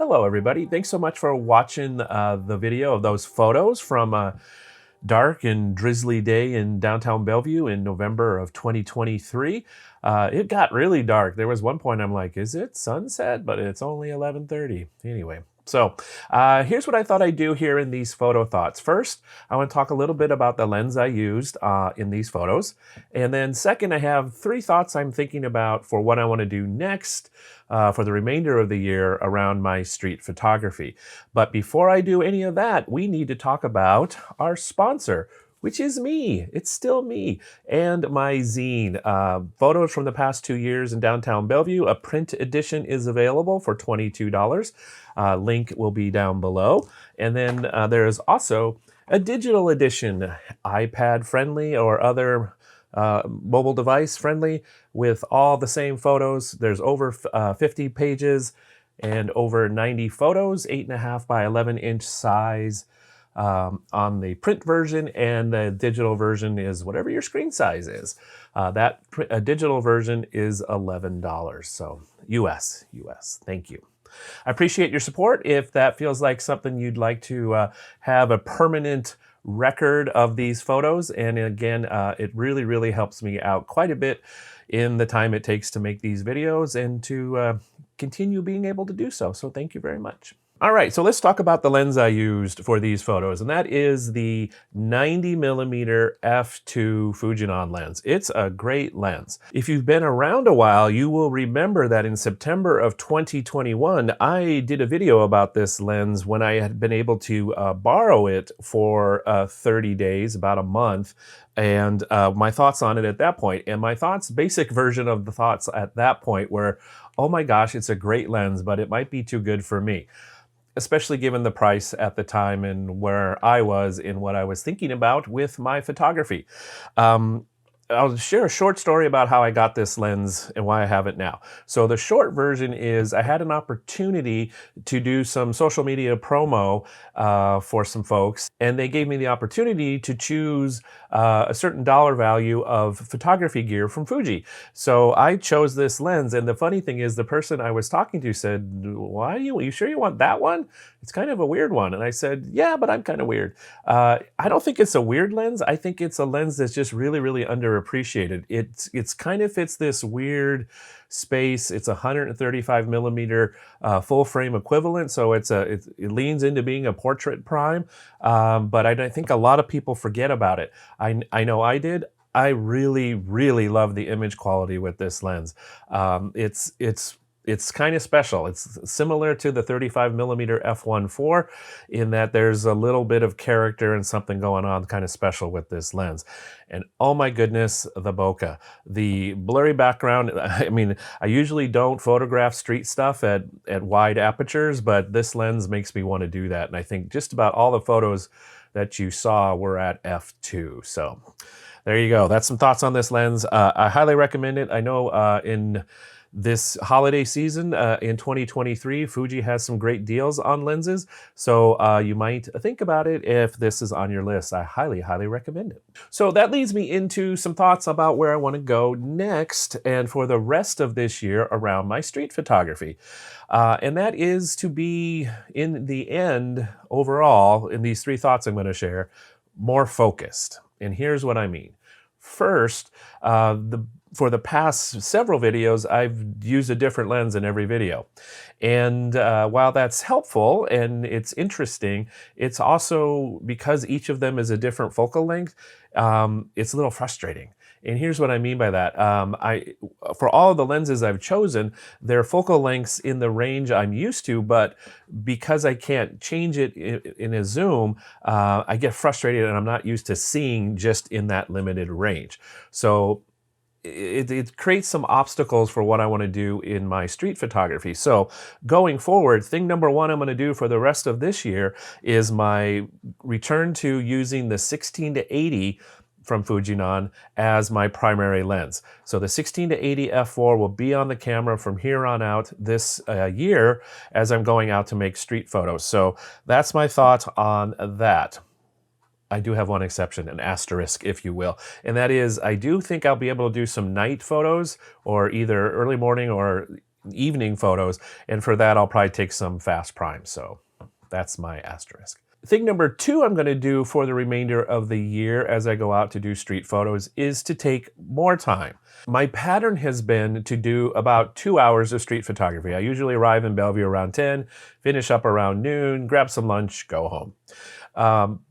Hello, everybody. Thanks so much for watching the video of those photos from a dark and drizzly day in downtown Bellevue in November of 2023. It got really dark. There was one point I'm like, is it sunset? But it's only 11:30. Anyway, so here's what I thought I'd do here in these photo thoughts. First, I want to talk a little bit about the lens I used in these photos. And then second, I have 3 thoughts I'm thinking about for what I want to do next for the remainder of the year around my street photography. But before I do any of that, we need to talk about our sponsor, which is me. It's still me and my zine. Photos from the past 2 years in downtown Bellevue. A print edition is available for $22. Link will be down below. And then there's also a digital edition, iPad friendly or other mobile device friendly, with all the same photos. There's over 50 pages and over 90 photos, 8.5 by 11-inch size on the print version, and the digital version is whatever your screen size is. That digital version is $11, so US. Thank you. I appreciate your support. If that feels like something you'd like to have a permanent record of these photos, and again, it really helps me out quite a bit in the time it takes to make these videos and to continue being able to do so. So thank you very much. All right, so let's talk about the lens I used for these photos, and that is the 90mm f2 Fujinon lens. It's a great lens. If you've been around a while, you will remember that in September of 2021, I did a video about this lens when I had been able to borrow it for 30 days, about a month, and my thoughts on it at that point. And my thoughts, basic version of the thoughts at that point were, oh my gosh, it's a great lens, but it might be too good for me, especially given the price at the time and where I was in what I was thinking about with my photography. I'll share a short story about how I got this lens and why I have it now. So the short version is I had an opportunity to do some social media promo for some folks, and they gave me the opportunity to choose a certain dollar value of photography gear from Fuji. So I chose this lens, and the funny thing is the person I was talking to said, "Why are you sure you want that one? It's kind of a weird one." And I said, "Yeah, but I'm kind of weird." I don't think it's a weird lens. I think it's a lens that's just really underappreciated. It's kind of fits this weird space. It's 135mm full frame equivalent, so it leans into being a portrait prime. But I think a lot of people forget about it. I know I did. I really love the image quality with this lens. It's kind of special. It's similar to the 35mm f1.4 in that there's a little bit of character and something going on kind of special with this lens. And oh my goodness, the bokeh. The blurry background, I mean, I usually don't photograph street stuff at wide apertures, but this lens makes me want to do that. And I think just about all the photos that you saw were at f2. So there you go. That's some thoughts on this lens. I highly recommend it. I know in this holiday season in 2023, Fuji has some great deals on lenses, so you might think about it if this is on your list. I highly recommend it. So that leads me into some thoughts about where I want to go next and for the rest of this year around my street photography. And that is to be, in the end, overall, in these 3 thoughts I'm going to share, more focused. And here's what I mean. First, for the past several videos, I've used a different lens in every video. And while that's helpful and it's interesting, it's also, because each of them is a different focal length, it's a little frustrating. And here's what I mean by that. For all of the lenses I've chosen, they're focal lengths in the range I'm used to, but because I can't change it in a zoom, I get frustrated and I'm not used to seeing just in that limited range. So it creates some obstacles for what I want to do in my street photography. So going forward, thing number 1 I'm going to do for the rest of this year is my return to using the 16-80 from Fujinon as my primary lens. So the 16-80 f4 will be on the camera from here on out this year as I'm going out to make street photos. So that's my thought on that. I do have one exception, an asterisk, if you will, and that is I do think I'll be able to do some night photos, or either early morning or evening photos. And for that, I'll probably take some fast prime. So that's my asterisk. Thing number 2 I'm going to do for the remainder of the year as I go out to do street photos is to take more time. My pattern has been to do about 2 hours of street photography. I usually arrive in Bellevue around 10, finish up around noon, grab some lunch, go home.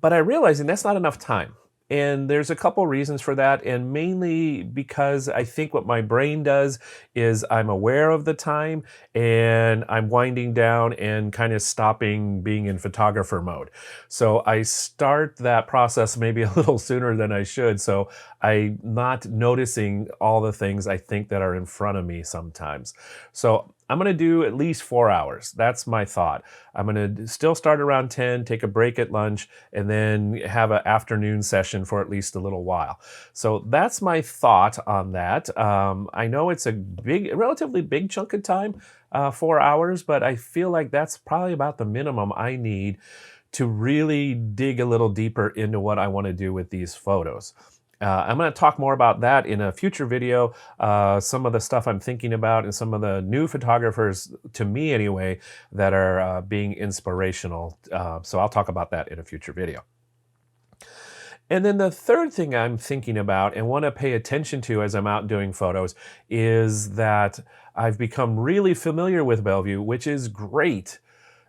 But I realized that's not enough time. And there's a couple reasons for that, and mainly because I think what my brain does is I'm aware of the time and I'm winding down and kind of stopping being in photographer mode. So I start that process maybe a little sooner than I should. So I'm not noticing all the things I think that are in front of me sometimes. So I'm going to do at least 4 hours. That's my thought. I'm going to still start around 10, take a break at lunch, and then have an afternoon session for at least a little while. So that's my thought on that. I know it's a relatively big chunk of time, 4 hours, but I feel like that's probably about the minimum I need to really dig a little deeper into what I want to do with these photos. I'm going to talk more about that in a future video, some of the stuff I'm thinking about and some of the new photographers, to me anyway, that are being inspirational. So I'll talk about that in a future video. And then the third thing I'm thinking about and want to pay attention to as I'm out doing photos is that I've become really familiar with Bellevue, which is great,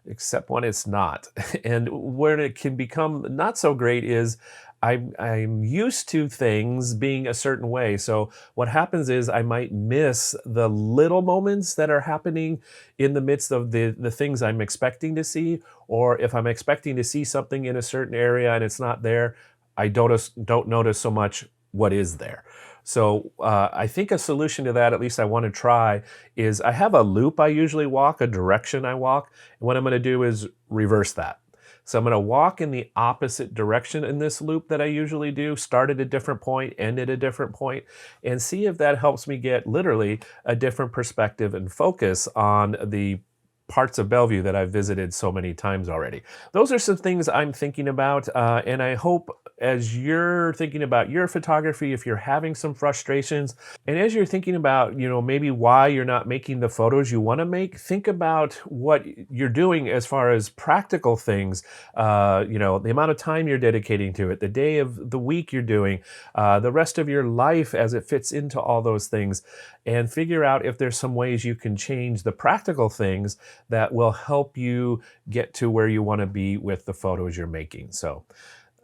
except when it's not. And where it can become not so great is I'm used to things being a certain way. So what happens is I might miss the little moments that are happening in the midst of the things I'm expecting to see, or if I'm expecting to see something in a certain area and it's not there, I don't notice so much what is there. So I think a solution to that, at least I want to try, is I have a loop I usually walk, a direction I walk. And what I'm going to do is reverse that. So I'm going to walk in the opposite direction in this loop that I usually do, start at a different point, end at a different point, and see if that helps me get literally a different perspective and focus on the parts of Bellevue that I've visited so many times already. Those are some things I'm thinking about, and I hope as you're thinking about your photography, if you're having some frustrations, and as you're thinking about, maybe why you're not making the photos you want to make, think about what you're doing as far as practical things, the amount of time you're dedicating to it, the day of the week you're doing, the rest of your life as it fits into all those things, and figure out if there's some ways you can change the practical things that will help you get to where you want to be with the photos you're making. So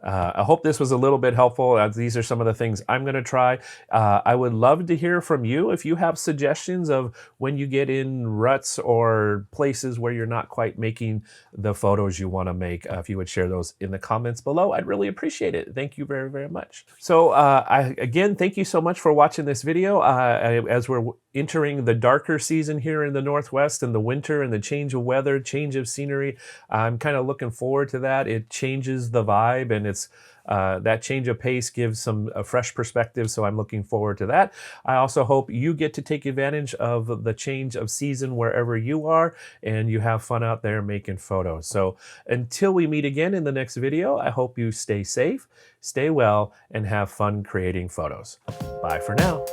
I hope this was a little bit helpful. These are some of the things I'm going to try. I would love to hear from you if you have suggestions of when you get in ruts or places where you're not quite making the photos you want to make. If you would share those in the comments below, I'd really appreciate it. Thank you very, very much. So again, thank you so much for watching this video. As we're entering the darker season here in the Northwest and the winter and the change of weather, change of scenery, I'm kind of looking forward to that. It changes the vibe, and it's that change of pace gives a fresh perspective, so I'm looking forward to that. I also hope you get to take advantage of the change of season wherever you are, and you have fun out there making photos. So until we meet again in the next video, I hope you stay safe, stay well, and have fun creating photos. Bye for now.